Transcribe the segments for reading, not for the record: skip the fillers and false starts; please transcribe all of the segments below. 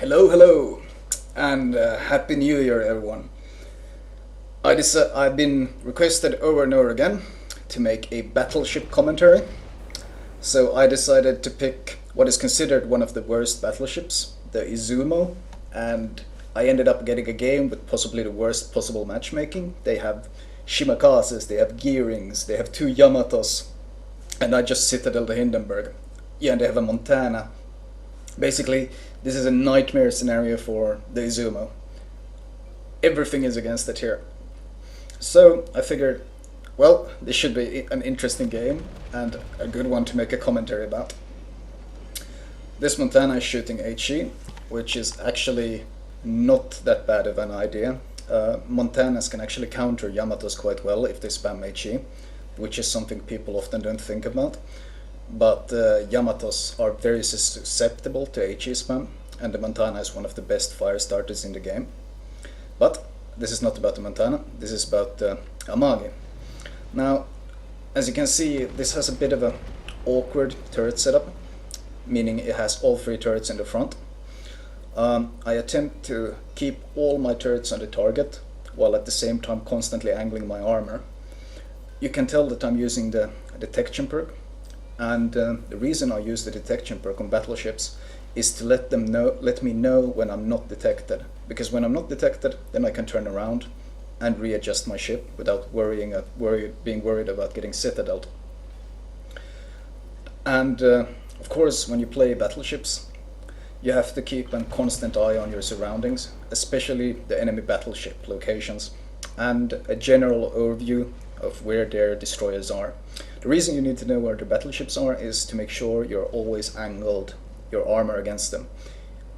Hello, and Happy New Year, everyone. I've been requested over and over again to make a Battleship commentary, so I decided to pick what is considered one of the worst battleships, the Izumo, and I ended up getting a game with possibly the worst possible matchmaking. They have shimakazes, they have gearings, they have two yamatos, and I just citadel the Hindenburg. Yeah, and they have a Montana. Basically, this is a nightmare scenario for the Izumo. Everything is against it here. So I figured, well, this should be an interesting game and a good one to make a commentary about. This Montana is shooting HE, which is actually not that bad of an idea. Montanas can actually counter Yamatos quite well if they spam HE, which is something people often don't think about. But Yamatos are very susceptible to HE spam, and the Montana is one of the best fire starters in the game. But this is not about the Montana, this is about the Amagi. Now, as you can see, this has a bit of an awkward turret setup, meaning it has all three turrets in the front. I attempt to keep all my turrets on the target, while at the same time constantly angling my armor. You can tell that I'm using the detection perk, and the reason I use the detection perk on battleships is to let me know when I'm not detected. Because when I'm not detected, then I can turn around and readjust my ship without being worried about getting citadeled. And of course, when you play battleships, you have to keep a constant eye on your surroundings, especially the enemy battleship locations, and a general overview of where their destroyers are. The reason you need to know where the battleships are is to make sure you're always angled your armor against them.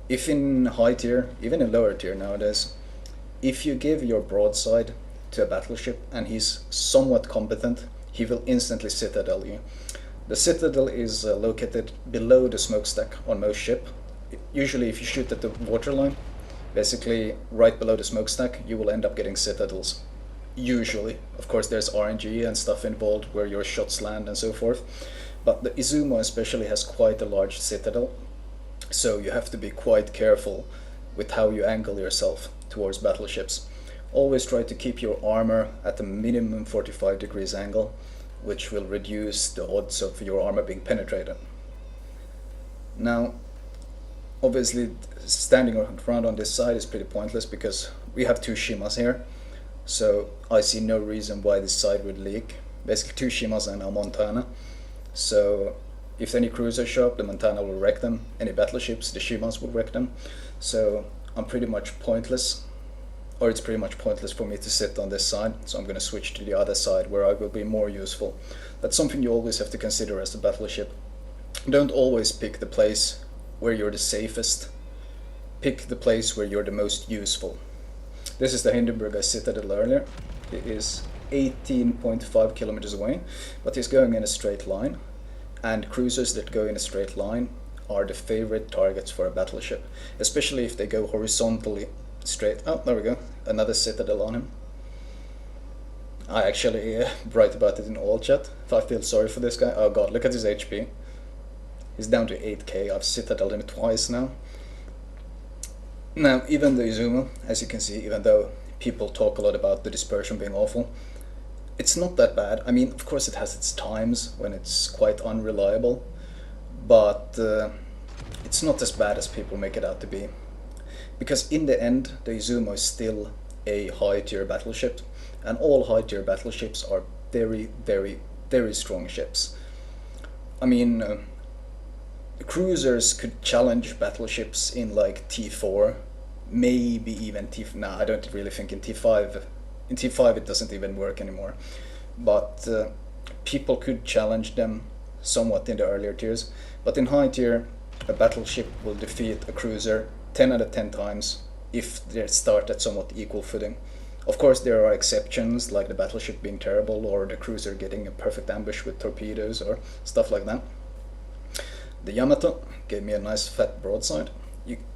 If in high tier, even in lower tier nowadays, if you give your broadside to a battleship and he's somewhat competent, he will instantly citadel you. The citadel is located below the smokestack on most ship. Usually if you shoot at the waterline, basically right below the smokestack, you will end up getting citadels. Usually. Of course there's RNG and stuff involved where your shots land and so forth, but the Izumo especially has quite a large citadel, so you have to be quite careful with how you angle yourself towards battleships. Always try to keep your armor at a minimum 45 degrees angle, which will reduce the odds of your armor being penetrated. Now, obviously standing around on this side is pretty pointless because we have two Shimas here, so I see no reason why this side would leak. Basically two Shimas and a Montana. So if any cruisers show up, the Montana will wreck them. Any battleships, the Shimas will wreck them. So I'm pretty much pointless, or it's pretty much pointless for me to sit on this side. So I'm going to switch to the other side where I will be more useful. That's something you always have to consider as a battleship. Don't always pick the place where you're the safest. Pick the place where you're the most useful. This is the Hindenburg I citadel earlier. It is 18.5 kilometers away, but it's going in a straight line, and cruisers that go in a straight line are the favorite targets for a battleship, especially if they go horizontally straight. Oh, there we go, another citadel on him. I actually write about it in all chat. I feel sorry for this guy. Oh god, look at his HP. He's down to 8k. I've citadeled him twice now. Now, even the Izumo, as you can see, even though people talk a lot about the dispersion being awful, it's not that bad. I mean, of course it has its times when it's quite unreliable, but it's not as bad as people make it out to be. Because in the end, the Izumo is still a high-tier battleship, and all high-tier battleships are very, very, very strong ships. I mean, cruisers could challenge battleships in like T4, maybe even T5. Nah, I don't really think in T5. In T5 it doesn't even work anymore. But people could challenge them somewhat in the earlier tiers. But in high tier, a battleship will defeat a cruiser 10 out of 10 times if they start at somewhat equal footing. Of course there are exceptions, like the battleship being terrible or the cruiser getting a perfect ambush with torpedoes or stuff like that. The Yamato gave me a nice fat broadside,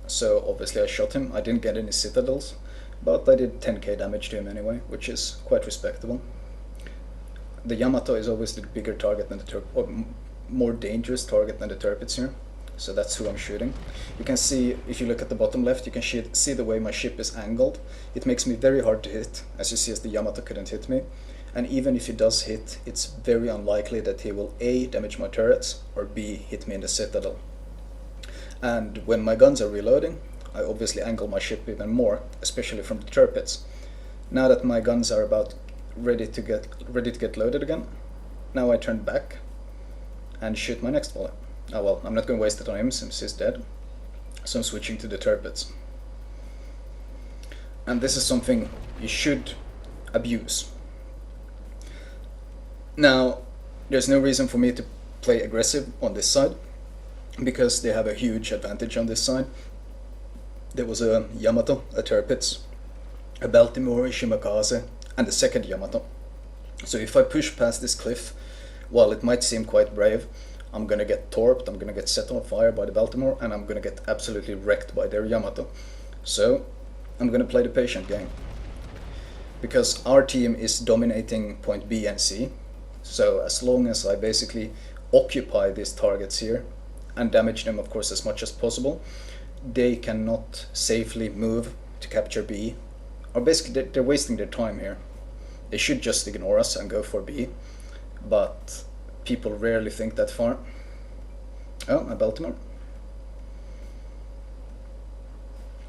so obviously I shot him. I didn't get any citadels, but I did 10k damage to him anyway, which is quite respectable. The Yamato is always the bigger target than the or more dangerous target than the turrets here, so that's who I'm shooting. You can see, if you look at the bottom left, you can see the way my ship is angled. It makes me very hard to hit, as you see, as the Yamato couldn't hit me. And even if he does hit, it's very unlikely that he will A, damage my turrets, or B, hit me in the citadel. And when my guns are reloading, I obviously angle my ship even more, especially from the turrets. Now that my guns are about ready to get loaded again, now I turn back and shoot my next volley. Oh well, I'm not going to waste it on him since he's dead, so I'm switching to the turrets. And this is something you should abuse. Now, there's no reason for me to play aggressive on this side, because they have a huge advantage on this side. There was a Yamato, a turrets, a Baltimore, a shimakaze, and a second Yamato. So if I push past this cliff, while it might seem quite brave, I'm gonna get torped, I'm gonna get set on fire by the Baltimore, and I'm gonna get absolutely wrecked by their Yamato. So I'm gonna play the patient game. Because our team is dominating point B and C, so as long as I basically occupy these targets here, and damage them of course as much as possible, they cannot safely move to capture B, or basically they're wasting their time here. They should just ignore us and go for B, but people rarely think that far. Oh, a Baltimore.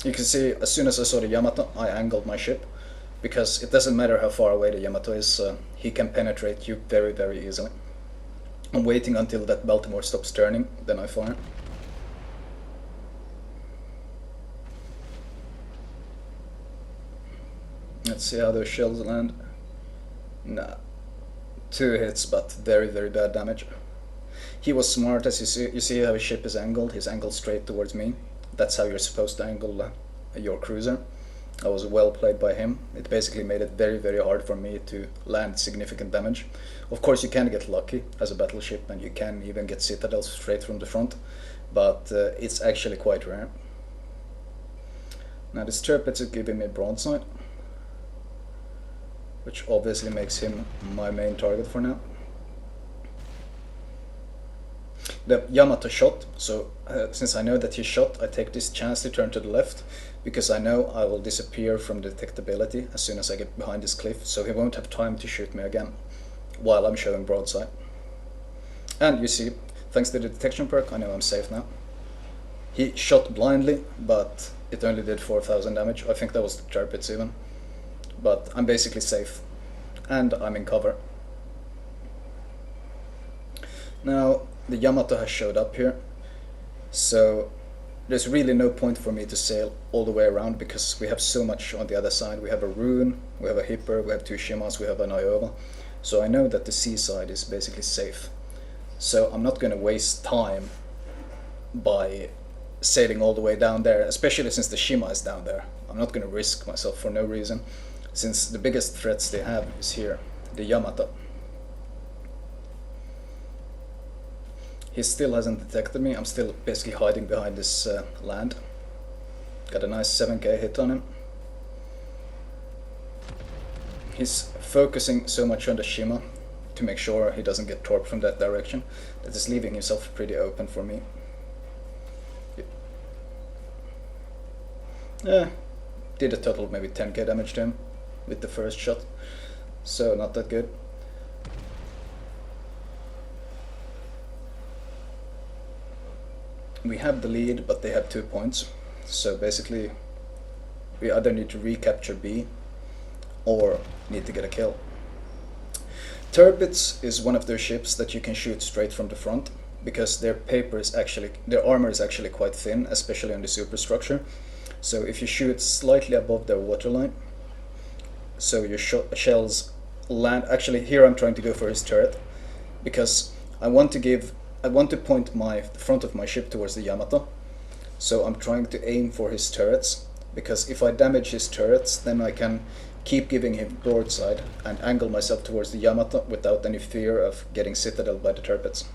You can see, as soon as I saw the Yamato, I angled my ship, because it doesn't matter how far away the Yamato is, he can penetrate you very, very easily. I'm waiting until that Baltimore stops turning, then I fire. Let's see how those shells land. Nah. 2 hits, but very, very bad damage. He was smart, as you see how his ship is angled. He's angled straight towards me. That's how you're supposed to angle your cruiser. That was well played by him. It basically made it very, very hard for me to land significant damage. Of course, you can get lucky as a battleship, and you can even get citadels straight from the front, but it's actually quite rare. Now this turret is giving me broadside, which obviously makes him my main target for now. The Yamato shot, so since I know that he shot, I take this chance to turn to the left, because I know I will disappear from detectability as soon as I get behind this cliff, so he won't have time to shoot me again while I'm showing broadside. And you see, thanks to the detection perk, I know I'm safe now. He shot blindly, but it only did 4,000 damage. I think that was the turrets even. But I'm basically safe, and I'm in cover. Now the Yamato has showed up here, so there's really no point for me to sail all the way around, because we have so much on the other side. We have a Rune, we have a Hipper, we have 2 Shimas, we have an Iowa, so I know that the seaside is basically safe. So I'm not going to waste time by sailing all the way down there, especially since the Shima is down there. I'm not going to risk myself for no reason, since the biggest threats they have is here, the Yamato. He still hasn't detected me. I'm still basically hiding behind this land. Got a nice 7k hit on him. He's focusing so much on the Shima to make sure he doesn't get torped from that direction, that is leaving himself pretty open for me. Did a total of maybe 10k damage to him with the first shot, so not that good. We have the lead, but they have 2 points, so basically we either need to recapture B or need to get a kill. Turbits is one of those ships that you can shoot straight from the front, because their armor is actually quite thin, especially on the superstructure. So if you shoot slightly above their waterline, so your shells land. Actually, here I'm trying to go for his turret, because I want to point the front of my ship towards the Yamato. So I'm trying to aim for his turrets, because if I damage his turrets, then I can keep giving him broadside and angle myself towards the Yamato without any fear of getting citadeled by the turrets.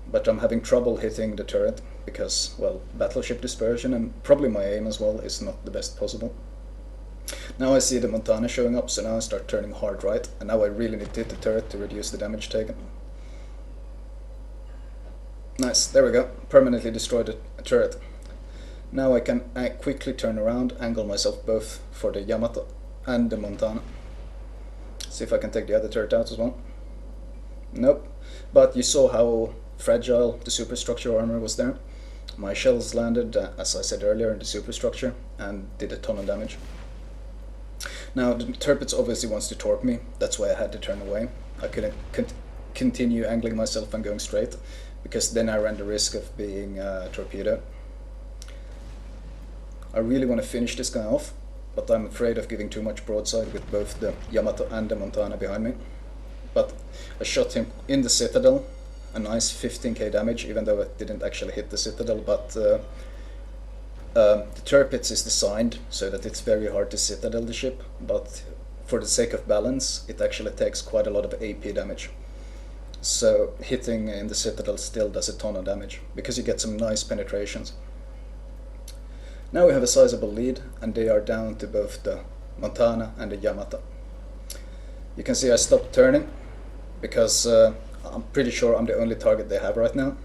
But I'm having trouble hitting the turret, because, well, battleship dispersion and probably my aim as well is not the best possible. Now I see the Montana showing up, so now I start turning hard right, and now I really need to hit the turret to reduce the damage taken. Nice, there we go. Permanently destroyed a turret. Now I can quickly turn around, angle myself both for the Yamato and the Montana. See if I can take the other turret out as well. Nope. But you saw how fragile the superstructure armor was there. My shells landed, as I said earlier, in the superstructure and did a ton of damage. Now the Tirpitz obviously wants to torp me, that's why I had to turn away. I couldn't continue angling myself and going straight, because then I ran the risk of being torpedoed. I really want to finish this guy off, but I'm afraid of giving too much broadside with both the Yamato and the Montana behind me. But I shot him in the citadel, a nice 15k damage, even though it didn't actually hit the citadel, but the Tirpitz is designed so that it's very hard to citadel the ship, but for the sake of balance, it actually takes quite a lot of AP damage. So hitting in the citadel still does a ton of damage, because you get some nice penetrations. Now we have a sizable lead, and they are down to both the Montana and the Yamato. You can see I stopped turning, because I'm pretty sure I'm the only target they have right now.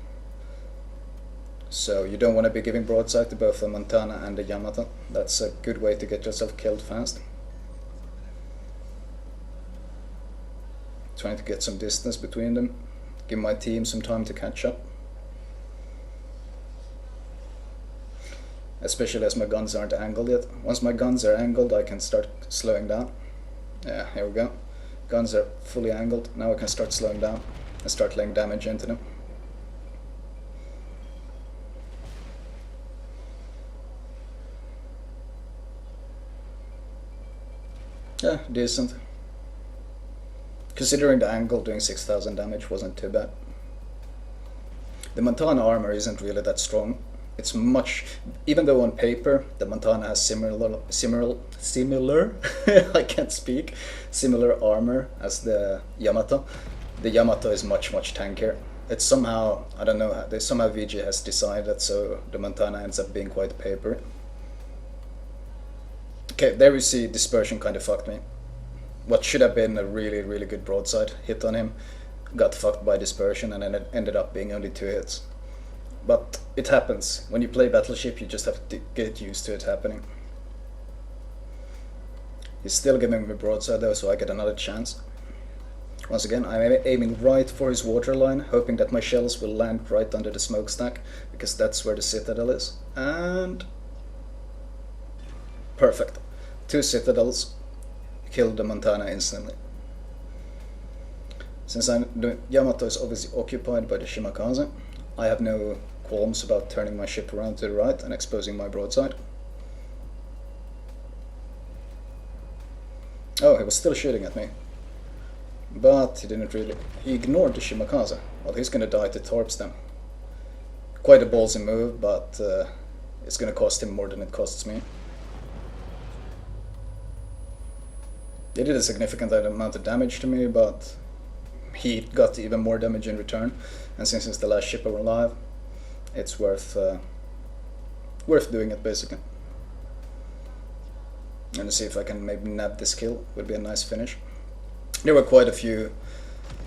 So you don't want to be giving broadside to both the Montana and the Yamato. That's a good way to get yourself killed fast. Trying to get some distance between them, give my team some time to catch up. Especially as my guns aren't angled yet. Once my guns are angled, I can start slowing down. Yeah, here we go. Guns are fully angled. Now I can start slowing down and start laying damage into them. Yeah, decent. Considering the angle, doing 6000 damage wasn't too bad. The Montana armor isn't really that strong. It's much, even though on paper the Montana has similar I can't speak, similar armor as the Yamato. The Yamato is much tankier. It's somehow, I don't know, somehow VG has designed that so the Montana ends up being quite papery. Okay, there we see dispersion kind of fucked me. What should have been a really good broadside hit on him got fucked by dispersion, and then it ended up being only 2 hits. But it happens. When you play Battleship, you just have to get used to it happening. He's still giving me broadside though, so I get another chance. Once again, I'm aiming right for his waterline, hoping that my shells will land right under the smokestack, because that's where the citadel is. And perfect. 2 citadels killed the Montana instantly. Since the Yamato is obviously occupied by the shimakaze, I have no qualms about turning my ship around to the right and exposing my broadside. Oh, he was still shooting at me. But he didn't really... He ignored the shimakaze. Well, he's gonna die to torps then. Quite a ballsy move, but it's gonna cost him more than it costs me. They did a significant amount of damage to me, but he got even more damage in return. And since it's the last ship alive, it's worth doing it basically. And see if I can maybe nab this kill. Would be a nice finish. There were quite a few.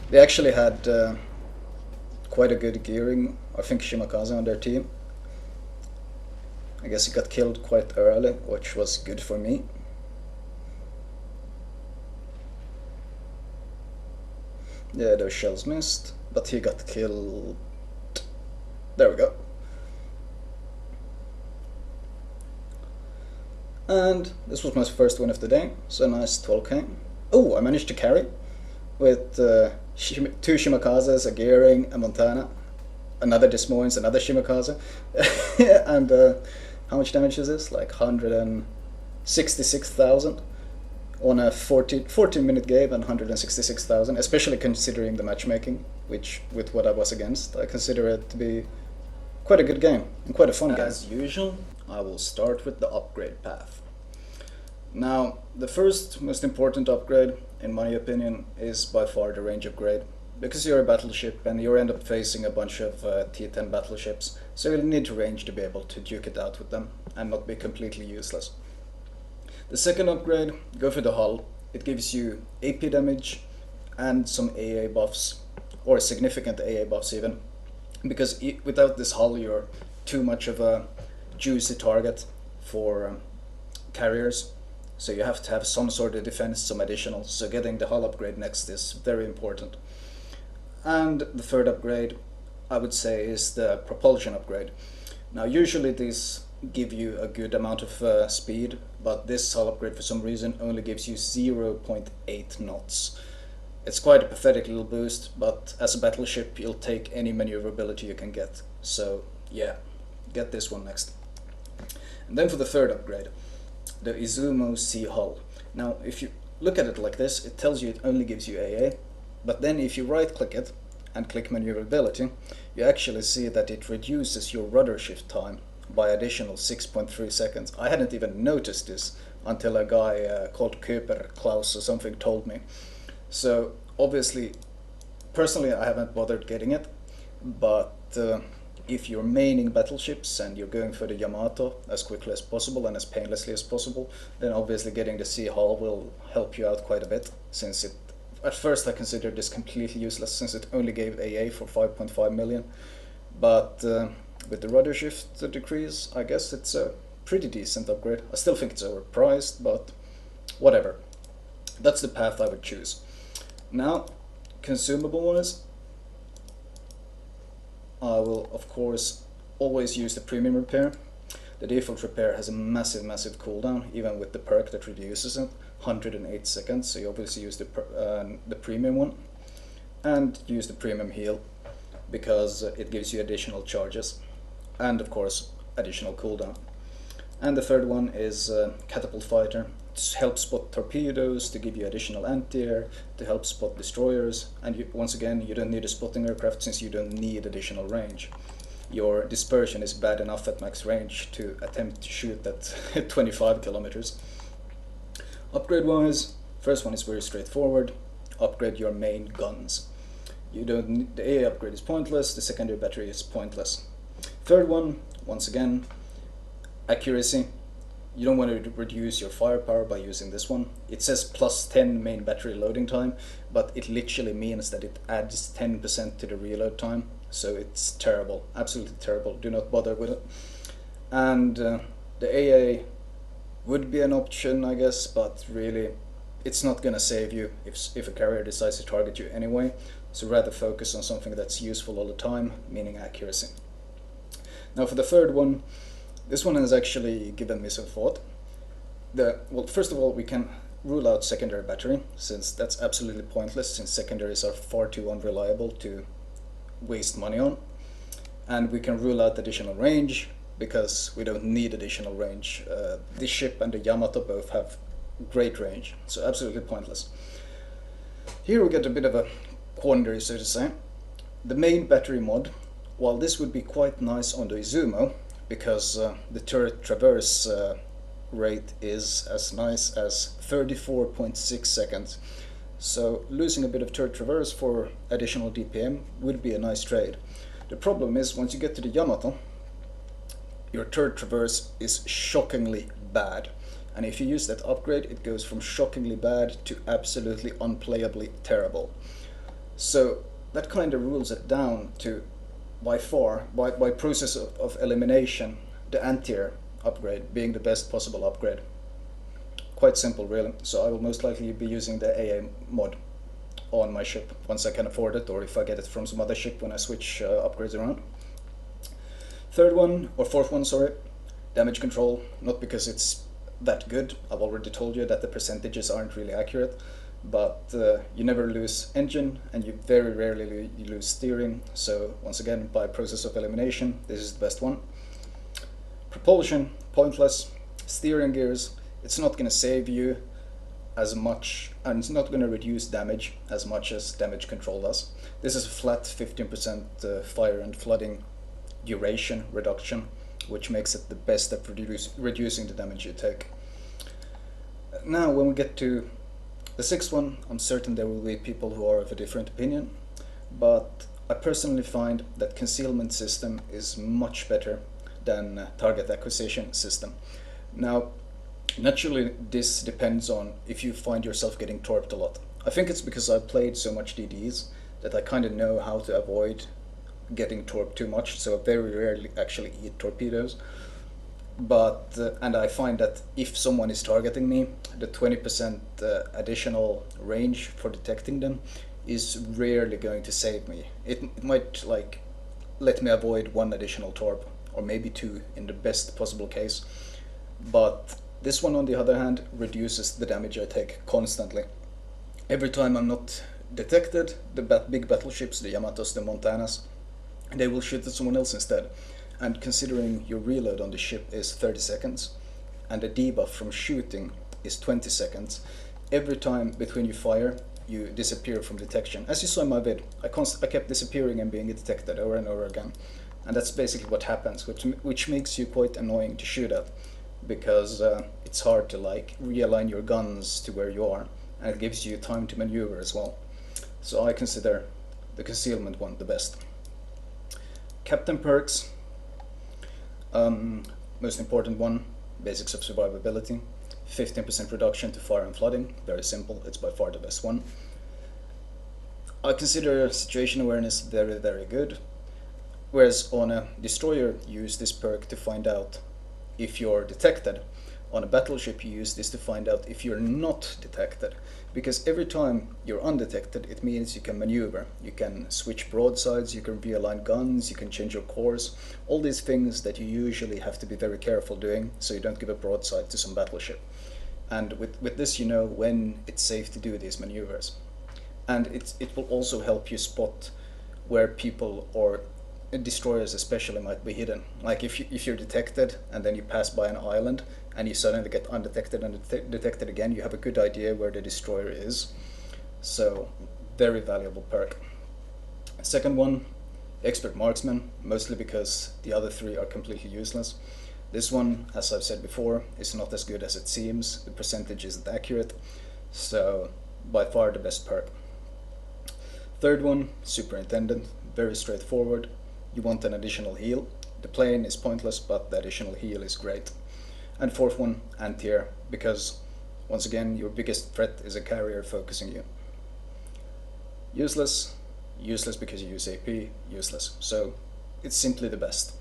They actually had quite a good gearing. I think shimakaze on their team. I guess he got killed quite early, which was good for me. Yeah, those shells missed, but he got killed. There we go. And this was my first win of the day, so nice 12k. Oh, I managed to carry with 2 shimakazes, a gearing, a Montana, another Dismoines, another shimakaze. And how much damage is this? Like 166,000 on a 14-minute game, and 166,000, especially considering the matchmaking, which with what I was against, I consider it to be quite a good game and quite a fun game. As usual, I will start with the upgrade path. Now, the first most important upgrade, in my opinion, is by far the range upgrade. Because you're a battleship and you end up facing a bunch of T10 battleships, so you'll need range to be able to duke it out with them and not be completely useless. The second upgrade, go for the hull. It gives you AP damage and some AA buffs, or significant AA buffs even, because without this hull you're too much of a juicy target for carriers, so you have to have some sort of defense, some additional, so getting the hull upgrade next is very important. And the third upgrade, I would say, is the propulsion upgrade. Now usually these give you a good amount of speed, but this hull upgrade for some reason only gives you 0.8 knots. It's quite a pathetic little boost, but as a battleship you'll take any maneuverability you can get. So yeah, get this one next. And then for the third upgrade, the Izumo Sea Hull. Now if you look at it like this, it tells you it only gives you AA, but then if you right click it and click maneuverability, you actually see that it reduces your rudder shift time by additional 6.3 seconds. I hadn't even noticed this until a guy called Köper, Klaus or something, told me. So obviously, personally I haven't bothered getting it, but if you're maining battleships and you're going for the Yamato as quickly as possible and as painlessly as possible, then obviously getting the Sea Hull will help you out quite a bit, since it, at first I considered this completely useless since it only gave AA for 5.5 million, but with the rudder shift decrease, I guess it's a pretty decent upgrade. I still think it's overpriced, but whatever. That's the path I would choose. Now, consumable wise, I will of course always use the premium repair. The default repair has a massive cooldown, even with the perk that reduces it, 108 seconds, so you obviously use the premium one. And use the premium heal, because it gives you additional charges, and of course additional cooldown. And the third one is Catapult Fighter. It helps spot torpedoes, to give you additional anti-air, to help spot destroyers, and once again you don't need a spotting aircraft since you don't need additional range. Your dispersion is bad enough at max range to attempt to shoot at 25 kilometers. Upgrade wise, first one is very straightforward. Upgrade your main guns. You don't need, the AA upgrade is pointless, the secondary battery is pointless. Third one, once again, accuracy. You don't want to reduce your firepower by using this one. It says plus 10 main battery loading time, but it literally means that it adds 10% to the reload time, so it's terrible, absolutely terrible. Do not bother with it. And the AA would be an option, I guess, but really it's not gonna save you if a carrier decides to target you anyway, so rather focus on something that's useful all the time, meaning accuracy. Now for the third one, this one has actually given me some thought. Well, first of all, we can rule out secondary battery, since that's absolutely pointless, since secondaries are far too unreliable to waste money on. And we can rule out additional range, because we don't need additional range. This ship and the Yamato both have great range, so absolutely pointless. Here we get a bit of a quandary, so to say. The main battery mod, while this would be quite nice on the Izumo, because the turret traverse rate is as nice as 34.6 seconds. So losing a bit of turret traverse for additional DPM would be a nice trade. The problem is, once you get to the Yamato, your turret traverse is shockingly bad. And if you use that upgrade, it goes from shockingly bad to absolutely unplayably terrible. So that kind of rules it down to, by far, by process of elimination, the anti-air upgrade being the best possible upgrade. Quite simple, really. So I will most likely be using the AA mod on my ship once I can afford it, or if I get it from some other ship when I switch upgrades around. Third one, or fourth one, sorry, damage control. Not because it's that good. I've already told you that the percentages aren't really accurate, but you never lose engine and you very rarely lose steering, so once again, by process of elimination, this is the best one. Propulsion, pointless. Steering gears, it's not going to save you as much, and it's not going to reduce damage as much as damage control does. This is a flat 15% fire and flooding duration reduction, which makes it the best at reducing the damage you take. Now when we get to the sixth one, I'm certain there will be people who are of a different opinion, but I personally find that concealment system is much better than target acquisition system. Now, naturally this depends on if you find yourself getting torped a lot. I think it's because I've played so much DDs that I kind of know how to avoid getting torped too much, so I very rarely actually eat torpedoes. But and I find that if someone is targeting me, the 20% additional range for detecting them is rarely going to save me. It might like let me avoid one additional torp, or maybe two in the best possible case. But this one, on the other hand, reduces the damage I take constantly. Every time I'm not detected, the big battleships, the Yamatos, the Montanas, they will shoot at someone else instead. And considering your reload on the ship is 30 seconds, and the debuff from shooting is 20 seconds, every time between you fire, you disappear from detection. As you saw in my vid, I kept disappearing and being detected over and over again. And that's basically what happens, which makes you quite annoying to shoot at, because it's hard to like realign your guns to where you are, and it gives you time to maneuver as well. So I consider the concealment one the best. Captain perks, most important one, basics of survivability. 15% reduction to fire and flooding, very simple, it's by far the best one. I consider situation awareness very, very good. Whereas on a destroyer, you use this perk to find out if you're detected. On a battleship, you use this to find out if you're not detected. Because every time you're undetected, it means you can maneuver. You can switch broadsides, you can realign guns, you can change your course. All these things that you usually have to be very careful doing, so you don't give a broadside to some battleship. And with this, you know when it's safe to do these maneuvers. And it will also help you spot where people, or destroyers especially, might be hidden. Like if you're detected and then you pass by an island and you suddenly get undetected and detected again, you have a good idea where the destroyer is. So very valuable perk. Second one, expert marksman, mostly because the other three are completely useless. This one, as I've said before, is not as good as it seems. The percentage isn't accurate, so by far the best perk. Third one, superintendent, very straightforward. You want an additional heal. The plane is pointless, but the additional heal is great. And fourth one, anti-air, because once again your biggest threat is a carrier focusing you. Useless, useless because you use AP, useless. So it's simply the best.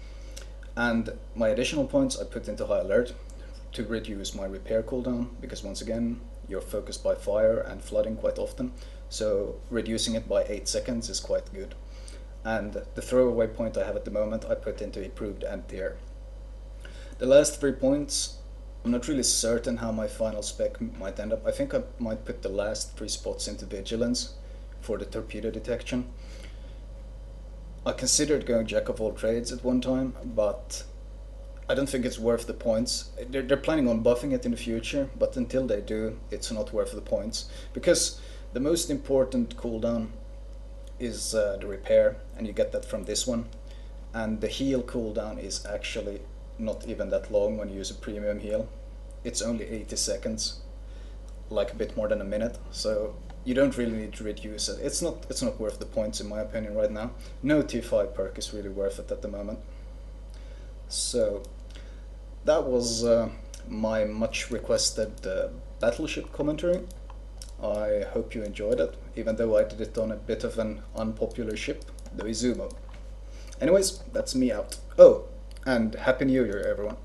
And my additional points I put into high alert to reduce my repair cooldown, because once again you're focused by fire and flooding quite often, so reducing it by 8 seconds is quite good. And the throwaway point I have at the moment I put into improved anti-air. The last 3 points, I'm not really certain how my final spec might end up. I think I might put the last 3 spots into vigilance for the torpedo detection. I considered going jack of all trades at one time, but I don't think it's worth the points. They're planning on buffing it in the future, but until they do, it's not worth the points. Because the most important cooldown is the repair, and you get that from this one. And the heal cooldown is actually not even that long when you use a premium heal. It's only 80 seconds, like a bit more than a minute, so you don't really need to reduce it. It's not worth the points in my opinion right now. No T5 perk is really worth it at the moment. So that was my much requested Battleship commentary. I hope you enjoyed it, even though I did it on a bit of an unpopular ship, the Izumo. Anyways, that's me out. Oh, and Happy New Year everyone.